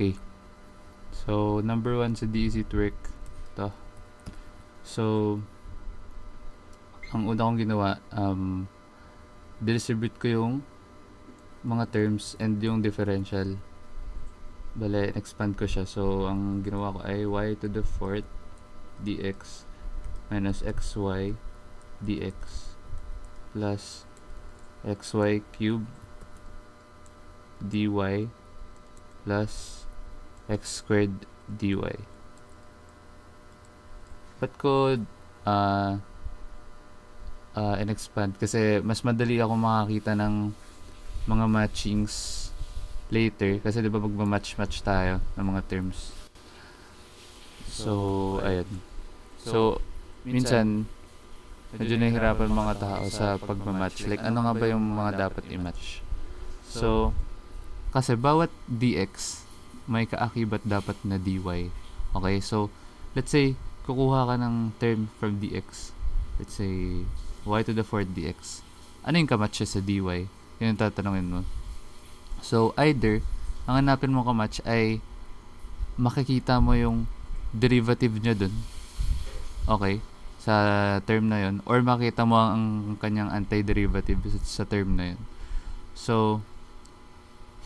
Okay. So, number 1 sa DEC twerk. Ito. So, ang una kong ginawa, distribute ko yung mga terms and yung differential. Bale, expand ko siya. So, ang ginawa ko ay y to the 4th dx minus xy dx plus xy cubed dy plus x squared dy. Ba't ko in-expand? Kasi mas madali ako makakita ng mga matchings later. Kasi diba magma-match-match tayo ng mga terms. So, ayun. So, minsan, medyo nahihirapan mga tao sa pagmamatch. Like, ano nga ba yung mga dapat i-match? So, kasi bawat dx, may kaakibat dapat na dy. Okay? So, let's say, kukuha ka ng term from dx. Let's say, y to the 4th dx. Ano yung kamatch sa dy? Yun yung tatanungin mo. So, either, ang hanapin mo kamatch ay makikita mo yung derivative niya dun. Okay? Sa term na yun. Or makita mo ang kanyang antiderivative sa term na yun. So,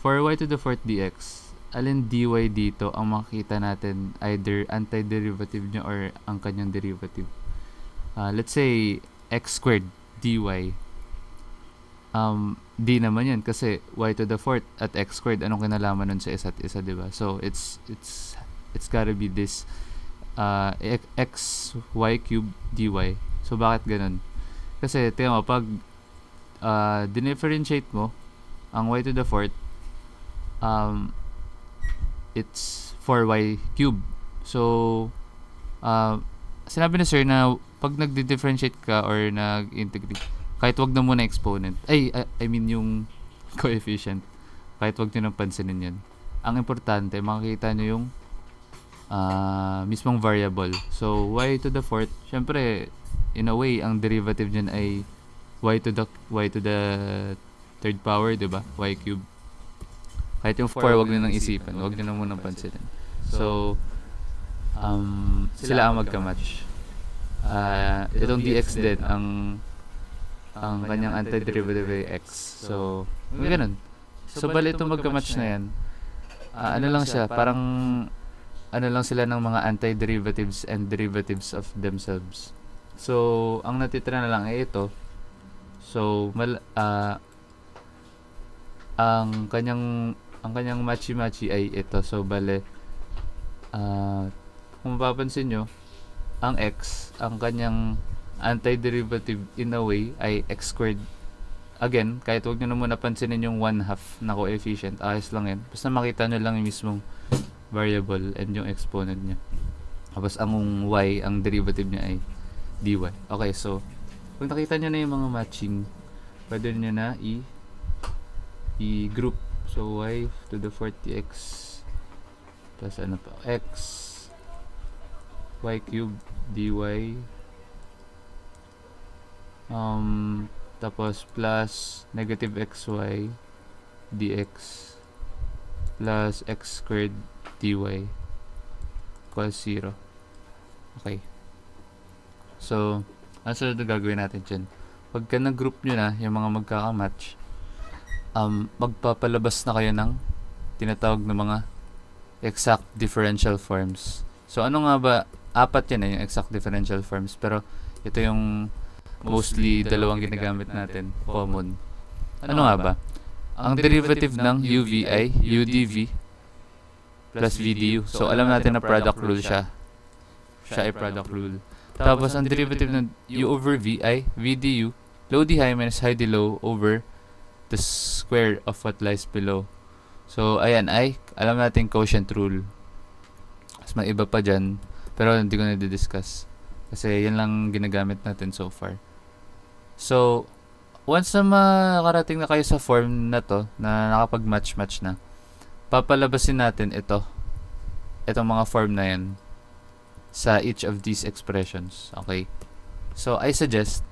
for y to the 4th dx, alin dy dito ang makikita natin either antiderivative niya or ang kanyang derivative. Let's say, x squared dy. D naman yan kasi y to the 4th at x squared, anong kinalaman nun sa isa't isa, diba? So, it's gotta be this xy cubed dy. So, bakit ganun? Kasi, tingnan mo, pag dinifferentiate mo ang y to the 4th, it's 4y cubed. So, sinabi na sir na pag nagdi-differentiate ka or nag-integrate, kahit wag na muna exponent, I mean yung coefficient, kahit wag nyo nang pansinin yun. Ang importante, makikita nyo yung mismong variable. So, y to the 4th, syempre, in a way, ang derivative nyan ay y to the 3rd power, diba? Y cube. Kahit yung 4, wag nyo nang isipan. Wag nyo nang munang pansinin. So, sila ang magka-match. Itong dx din, ang kanyang antiderivative ay x. So, may ganun. So, bali itong magka-match na yan, ano lang siya, parang ano lang sila ng mga antiderivatives and derivatives of themselves. So, ang natitira na lang ay ito. So, ang kanyang matchy-matchy ay ito. So, bale, kung mapapansin nyo, ang x, ang kanyang antiderivative in a way ay x squared. Again, kahit huwag nyo na muna pansinin yung 1/2 na coefficient, ayos lang yan. Basta makita nyo lang yung mismong variable and yung exponent niya. Tapos ang y, ang derivative niya ay dy. Okay, so kung nakita nyo na yung mga matching, pwede nyo na i-group. So y to the 4th dx plus ano pa, x y cubed dy, tapos plus negative xy dx plus x squared dy equals 0. Okay. So, ang sunod na gagawin natin dyan, pagka nag-group nyo na yung mga magkakamatch, magpapalabas na kayo ng tinatawag na mga exact differential forms. So, ano nga ba? 4 yan yung exact differential forms. Pero, ito yung mostly dalawang ginagamit natin, common. Ano nga ba? Ang derivative ng uv ay udv plus vdu. So, alam natin na product rule siya. Siya ay product rule. Tapos, ang derivative ng u over v ay vdu, low d high minus high d low over the square of what lies below. So, ayan ay, alam natin quotient rule. Mas may iba pa dyan, pero hindi ko na di-discuss. Kasi yan lang ginagamit natin so far. So, once na makarating na kayo sa form na to, na nakapag-match-match na, papalabasin natin itong mga form na yan sa each of these expressions. Okay? So, I suggest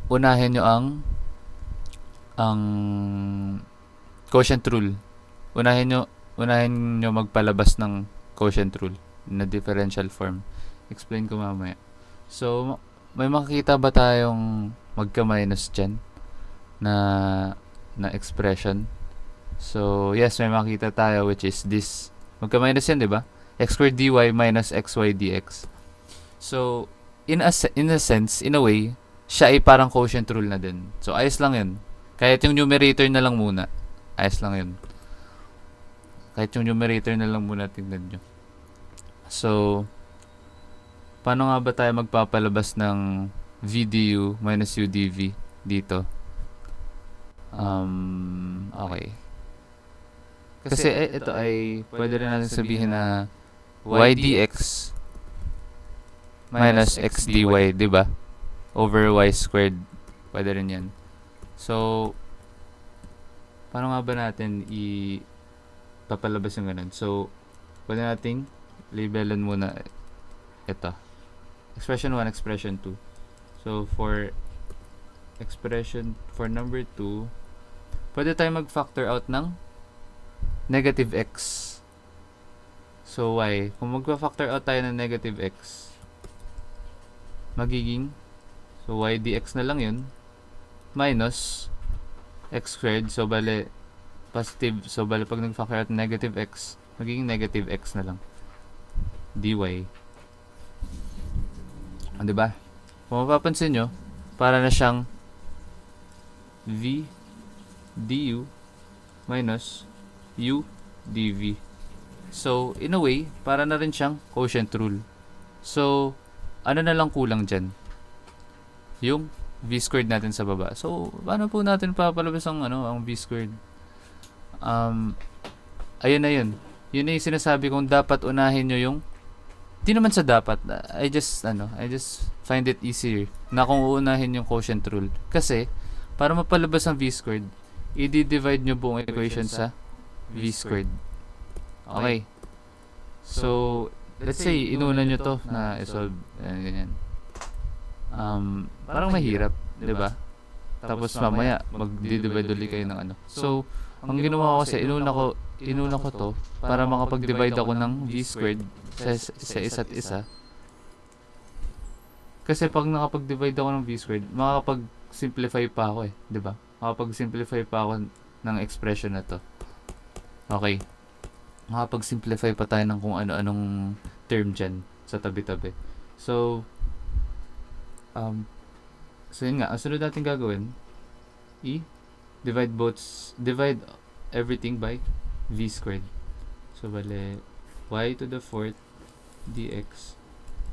unahin nyo ang quotient rule. unahin nyo magpalabas ng quotient rule na differential form. Explain ko mamaya. So, may makikita ba tayong magka-minus dyan na expression? So, yes, may makita tayo which is this. Magka-minus yan, di ba? X squared dy minus xy dx. So, in a sense, in a way, siya ay parang quotient rule na din. So, ayos lang yun. Kahit yung numerator na lang muna. Ayos lang yun. Kahit yung numerator na lang muna, tingnan nyo. So, paano nga ba tayo magpapalabas ng v du minus u dv dito? Okay. Kasi ito ay pwede rin natin sabihin na y dx minus x dy, di ba? Over y squared. Pwede rin yan. So, paano nga ba natin papalabas yung ganun? So, pwede nating labelan muna ito. Expression 1, expression 2. So, for number 2, pwede tayo mag-factor out ng negative x. So, y. Kung magpa-factor out tayo ng negative x, magiging, so y dx na lang yun, minus x squared. So, bale, positive. So, bale, pag nag-factor out ng negative x, magiging negative x na lang. dy. Diba? Kung mapapansin nyo, para na siyang v du minus u dv. So, in a way, para na rin siyang quotient rule. So, ano na lang kulang dyan? Yung v squared natin sa baba. So, paano po natin papalabas ang v squared? Ayun na yun. Yun na yung sinasabi kong dapat unahin nyo yung di naman sa dapat. I just find it easier na kung uunahin yung quotient rule. Kasi, para mapalabas ang v squared, i-divide nyo buong equation sa v squared. Okay. So, let's say, inuna nyo to na isolve. Ganyan. Parang mahirap, di ba? Tapos mamaya, mag-divide ulit kayo ng So, ang ginawa ko kasi, inuna ko to para makapag-divide ako ng v squared sa isa't isa. Kasi pag nakapag-divide ako ng v squared, makakapag-simplify pa ako eh, 'di ba? Makakapag-simplify pa ako ng expression na to. Okay. Makakapag-simplify pa tayo ng kung ano-anong term dyan sa tabi-tabi. So, yun nga, ang sunod natin gagawin, divide everything by v squared. So, bale, y to the fourth dx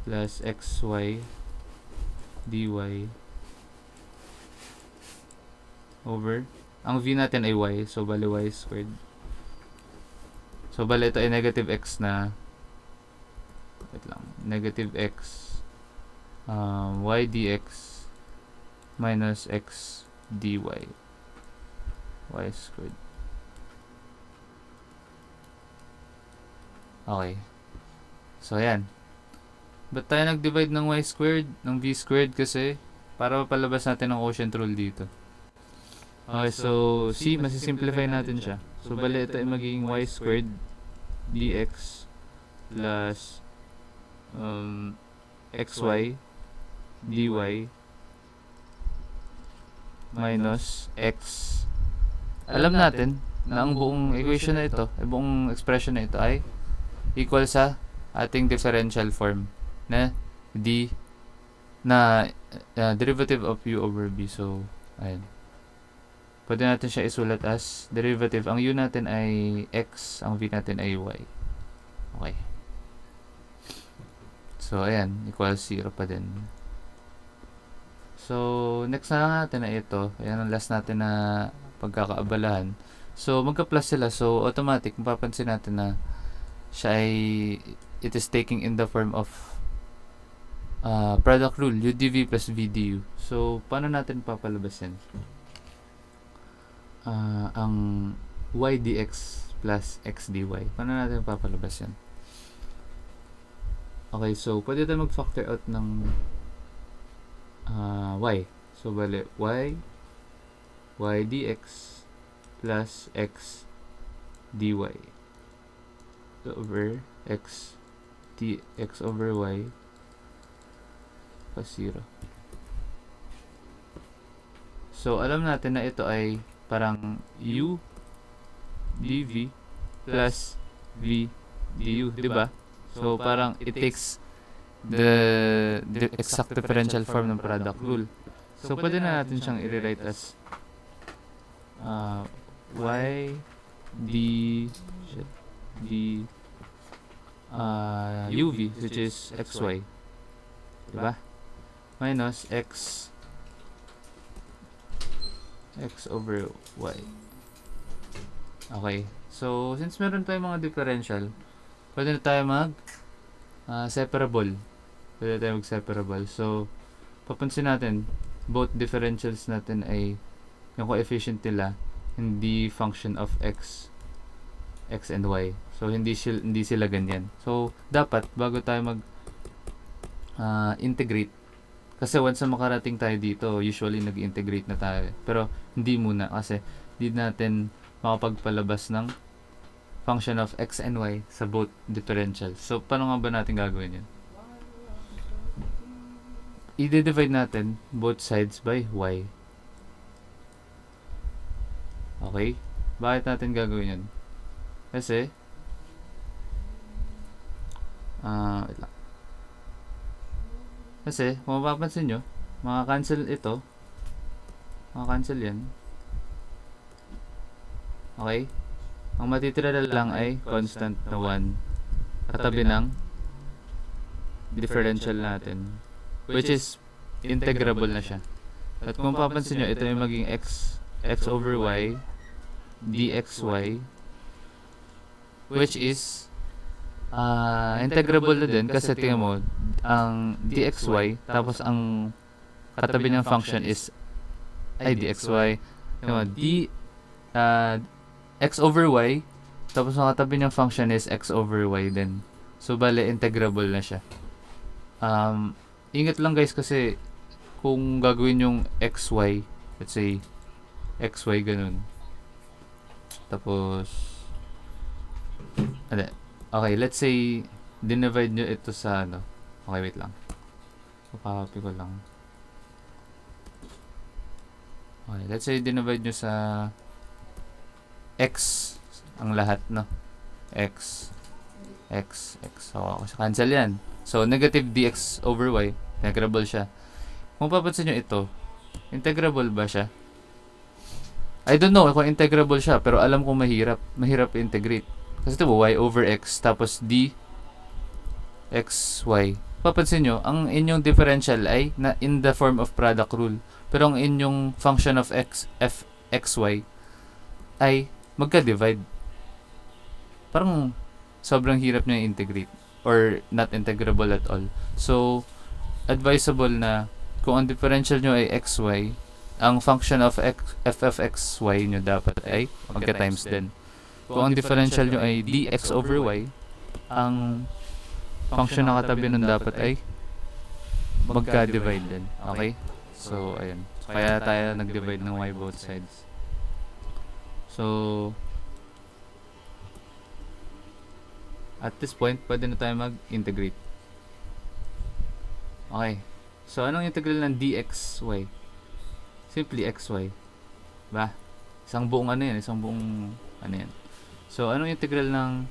plus xy dy over, ang v natin ay y, so bale y squared. So bale ito ay negative x na, wait lang, negative x y dx minus x dy y squared. Okay. So, ayan. Ba't tayo nag-divide ng y squared, ng v squared? Kasi, para mapalabas natin ang quotient rule dito. Okay, so, masisimplify natin siya. So, bali, ito ay magiging y squared dx plus xy dy minus x. Alam natin na ang buong equation na ito, buong expression na ito ay equal sa ating differential form na derivative of u over b. So, ayan. Pwede natin siya isulat as derivative. Ang u natin ay x, ang v natin ay y. Okay. So, ayan. Equals 0 pa din. So, next na natin na ito. Ayan ang last natin na pagkakaabalahan. So, magka-plus sila. So, automatic, mapapansin natin na siya ay, it is taking in the form of product rule, u dv plus v du. So, paano natin papalabas yan? Ang y dx plus x dy. Paano natin papalabas yan? Okay, so, pwede tayo mag-factor out ng y. So, bale, y dx plus x dy over x dx over y plus 0. So, alam natin na ito ay parang u dv plus v du, diba? So, parang it takes the exact differential form ng product rule. So, pwede na natin siyang i-rewrite as y d uv, which is xy, diba? Minus x over y. Okay. So, since meron tayong mga differential, pwede na tayo separable. Pwede tayo mag-separable. So, papansin natin, both differentials natin ay yung coefficient nila hindi function of x and y. So, hindi sila ganyan. So, dapat, bago tayo integrate, kasi once na makarating tayo dito, usually nag-integrate na tayo. Pero, hindi muna kasi hindi natin makapagpalabas ng function of x and y sa both differentials. So, paano nga ba natin gagawin yun? I-divide natin both sides by y. Okay? Bakit natin gagawin yun? Kasi, wait lang. Kasi, kung mapapansin nyo, maka-cancel ito. Maka-cancel yan. Okay? Ang matitira na lang ay constant na 1 katabi ng differential natin, which is integrable na siya. At kung mapapansin nyo, ito yung maging x over y dxy, which is integrable na din kasi tingnan mo, ang dxy tapos ang katabi ng function is dxy, tingnan mo, x over y tapos ang katabi ng function is x over y din. So, bale, integrable na siya. Ingat lang guys kasi kung gagawin yung xy, let's say xy ganun, tapos okay, let's say dinivide nyo ito sa okay, wait lang, copy ko lang. Okay, let's say dinivide nyo sa x ang lahat, x. So, cancel yan. So, negative dx over y, integrable siya. Kung papansin nyo ito, integrable ba siya? I don't know kung integrable siya, pero alam ko mahirap integrate. Kasi ito y over x, tapos d xy. Papansin nyo, ang inyong differential ay in the form of product rule. Pero ang inyong function of xy ay magka-divide. Parang sobrang hirap nyo integrate or not integrable at all. So, advisable na kung ang differential nyo ay xy, ang function of f of xy nyo dapat ay magka-times din. Kung ang differential nyo ay dx over y, ang function na katabi nun dapat ay magka-divide din. Okay? So, ayun. Kaya tayo nag-divide ng y both sides. So, at this point, pwede na tayo mag-integrate. Okay. So, anong integral ng dxy? Simply xy. Ba? Isang buong yan. So, anong integral ng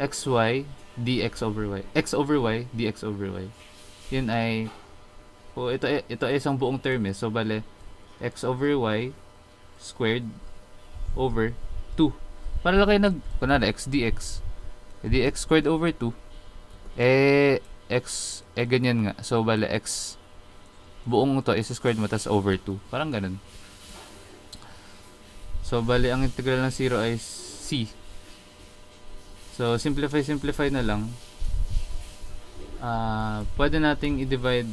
xy dx over y? X over y dx over y. Yun ay, ito ay isang buong term eh. So, bale, x over y squared over 2. Para lang kayo kunwari, x dx. Dx squared over 2. Ganyan nga. So, bale, x buong to is squared mo tas over 2. Parang ganun. So, bale, ang integral ng 0 ay c. So, simplify na lang. Pwede nating i-divide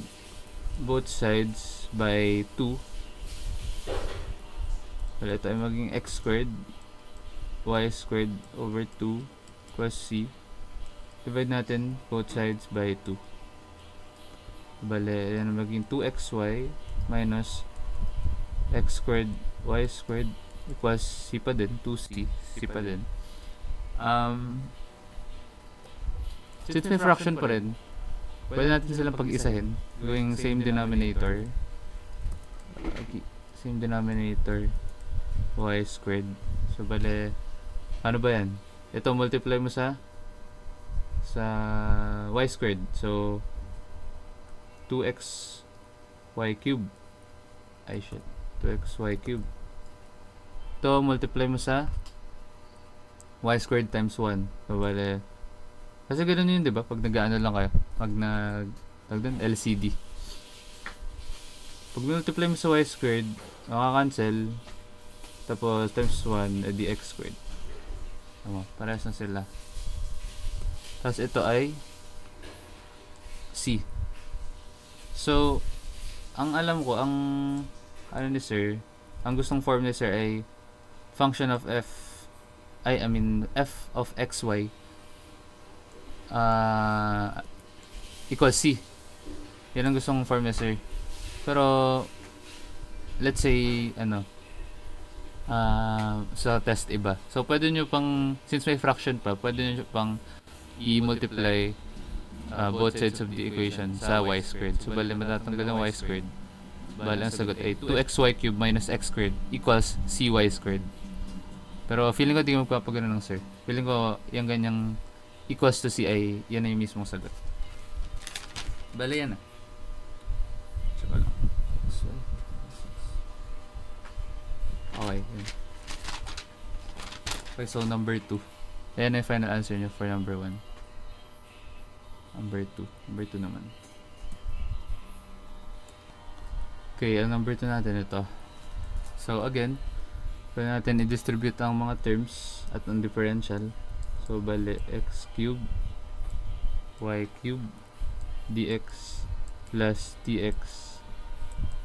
both sides by 2. Well, ito ay maging x squared y squared over 2 plus c. Divide natin both sides by 2. Bale, yan maging 2xy minus x squared y squared equals c pa din, 2c, c pa din. Since may fraction pa rin, pwede natin silang pag-isahin, going same denominator. Same denominator, y squared. So, bale, ano ba yan? Ito, multiply mo sa y squared. So, 2x y cube. 2xy cube. Ito, multiply mo sa y squared times 1. So, bale, kasi ganun yun, di ba? Pag nag-ano lang kayo. Pag LCD. Pag multiply mo sa y squared, makakancel. Tapos, times 1, edi x squared. Parehas na sila. Tapos, ito ay c. So, ang alam ko, ang gustong form ni sir ay function of f of xy equals c. Yan ang gustong form ni sir. Pero, let's say, sa test iba. So, pwede nyo pang, since may fraction pa, pwede nyo pang i-multiply both sides of the equation sa y squared. So, bali matatanggal ng y squared. Bali, ang sagot ay 2xy cubed minus x squared equals cy squared. Pero, feeling ko di ko magpapagano ng sir. Feeling ko, yung ganyang equals to c ay, yan na yung mismong sagot. Bali, yan na. Tsaka lang. Okay, yun. Okay, so number 2. Ayan na yung final answer nyo for number 1. Number 2 naman. Okay, ang number 2 natin ito. So again, pwede natin i-distribute ang mga terms at ang differential. So bali, x cube y cube dx plus dx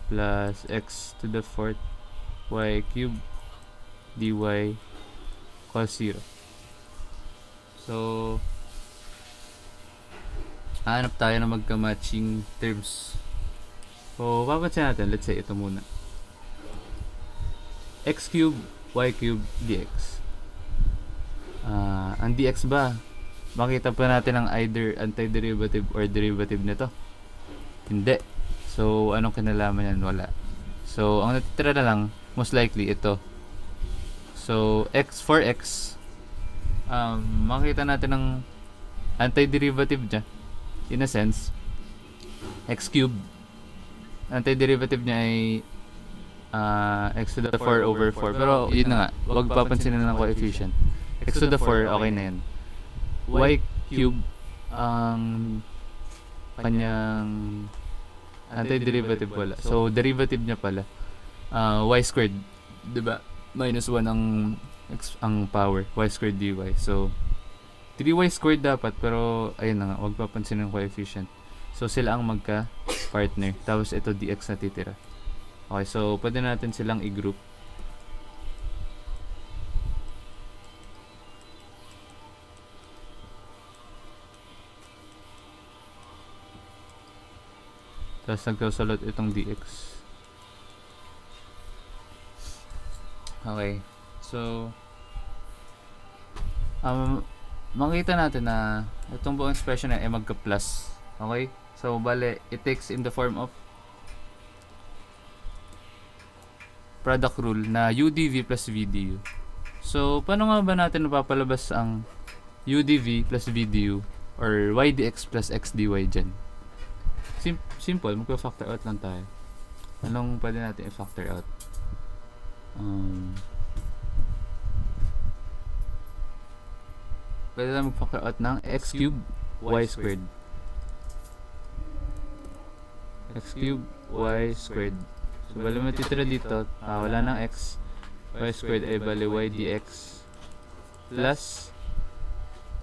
plus x to the 4th y cube dy equals 0. So, hanap tayo na magka-matching terms. So, papansin natin, let's say ito muna. X cube, y cube, dx. Ang dx ba? Makita pa natin ang either antiderivative or derivative nito? Hindi. So, anong kinalaman yan? Wala. So, ang natitira na lang, most likely, ito. So, for x, makita natin ang antiderivative niya. In a sense, x cube, antiderivative niya ay x to the 4 over 4. Pero, yun na nga, huwag papansinin ng coefficient. X to the 4, okay na yan. Y cube, ang kanyang antiderivative wala. So, derivative niya pala, y squared, diba? Minus 1 ang power, y squared dy. So, 3y squared dapat, pero, ayun na nga, huwag papansin ng coefficient. So, sila ang magka-partner. Tapos, ito dx na titira. Okay, so, pwede natin silang i-group. Tapos, nagkasalot itong dx. Okay. So, makita natin na itong buong expression na ay magka-plus. Okay? So, bale, it takes in the form of product rule na UDV plus VDU. So, paano nga ba natin napapalabas ang UDV plus VDU or YDX plus XDY dyan? Simple, magpa-factor out lang tayo. Anong pwede natin i-factor out? Pwede na mag-factor out ng x cube y squared. X cube y squared. So, bali matitira dito, wala ng x. Y squared ay bali y dx plus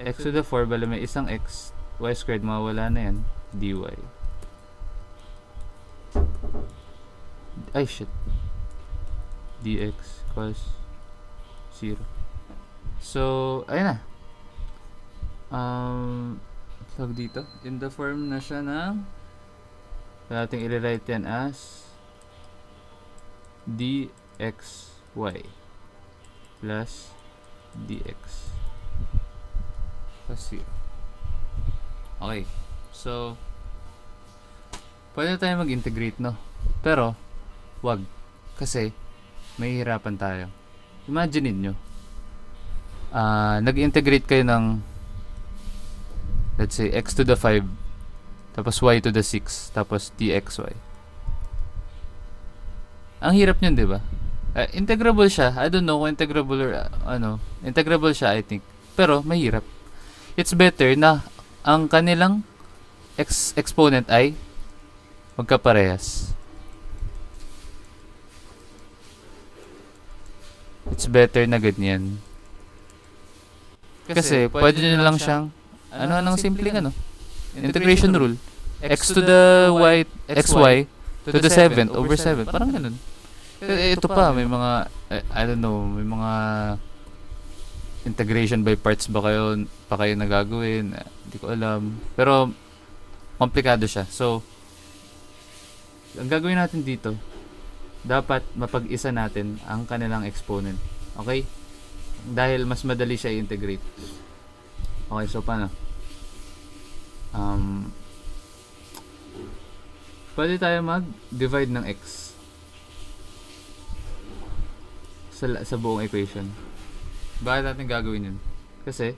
x to the 4, bali may isang x. Y squared, mawala na yan, dy. Ay, shit. Dx equals 0. So, ayun na. Tawag dito. In the form na siya ng natin i-write yan as dxy. plus dx plus 0. Okay. So, pwede tayo mag-integrate, no? Pero, wag. Kasi, mahihirapan tayo. Imagine nyo, nag-integrate kayo ng, let's say, x to the 5, tapos y to the 6, tapos dxy. Ang hirap nyan, di ba? Integrable siya. I don't know kung integrable or integrable siya, I think. Pero, mahirap. It's better na ang kanilang exponent ay magkaparehas. It's better na ganyan. Kasi, pwede nyo lang siyang, anong simpleng integration rule. X to the y, xy to the 7th over 7. Parang ganun. Ito pa, may mga, I don't know, may mga integration by parts ba kayo nagagawin? Hindi ko alam. Pero, komplikado siya. So, ang gagawin natin dito, dapat mapag-isa natin ang kanilang exponent. Okay? Dahil mas madali siya i-integrate. Okay, so paano? Pwede tayo mag-divide ng x sa buong equation. Bakit natin gagawin yun? Kasi,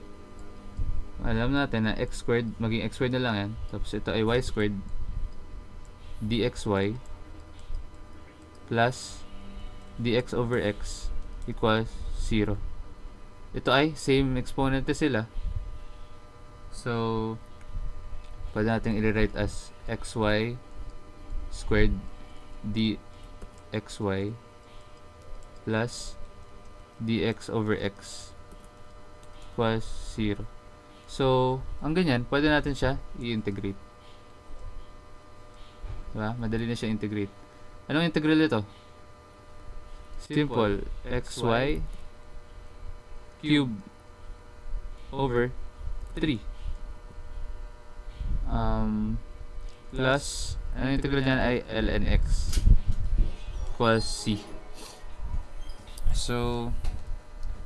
alam natin na x squared, maging x squared na lang yan. Tapos ito ay y squared dxy plus dx over x equals 0. Ito ay same exponent sila. So, pwede natin i-rewrite as xy squared dxy plus dx over x equals 0. So, ang ganyan, pwede natin siya i-integrate. Diba? Madali na siya integrate. Anong integral ito? Simple. xy cube over 3. Plus, anong integral niyan ay ln x equals c. So,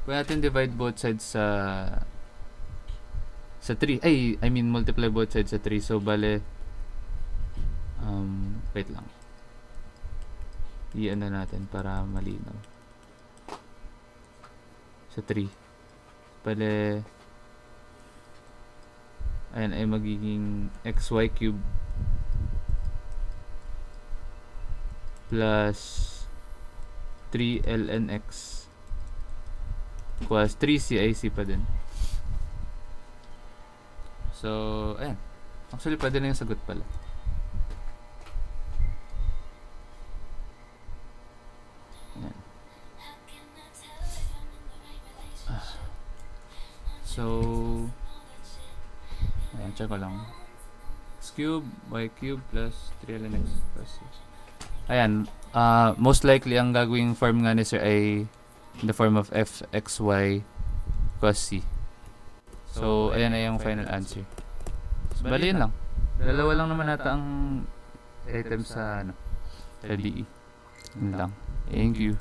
pwede natin divide both sides sa 3. I mean multiply both sides sa 3. So, bale, wait lang. I-ano natin para malinaw. Sa 3. Bale, ayan ay magiging xy cube plus 3 ln x equals 3cic pa din. So, ayan. Actually, pwede na yung sagot pala. Ayan. So, ayan, check ko lang. X cube, y cube plus 3 ln x plus 6. Ayan, most likely ang gagawing form nga ni sir ay in the form of fxy cos c. So, ayan na yung final answer. So, bali yun lang. Dalawa lang naman nata ang item sa DE. Yun lang. Thank you.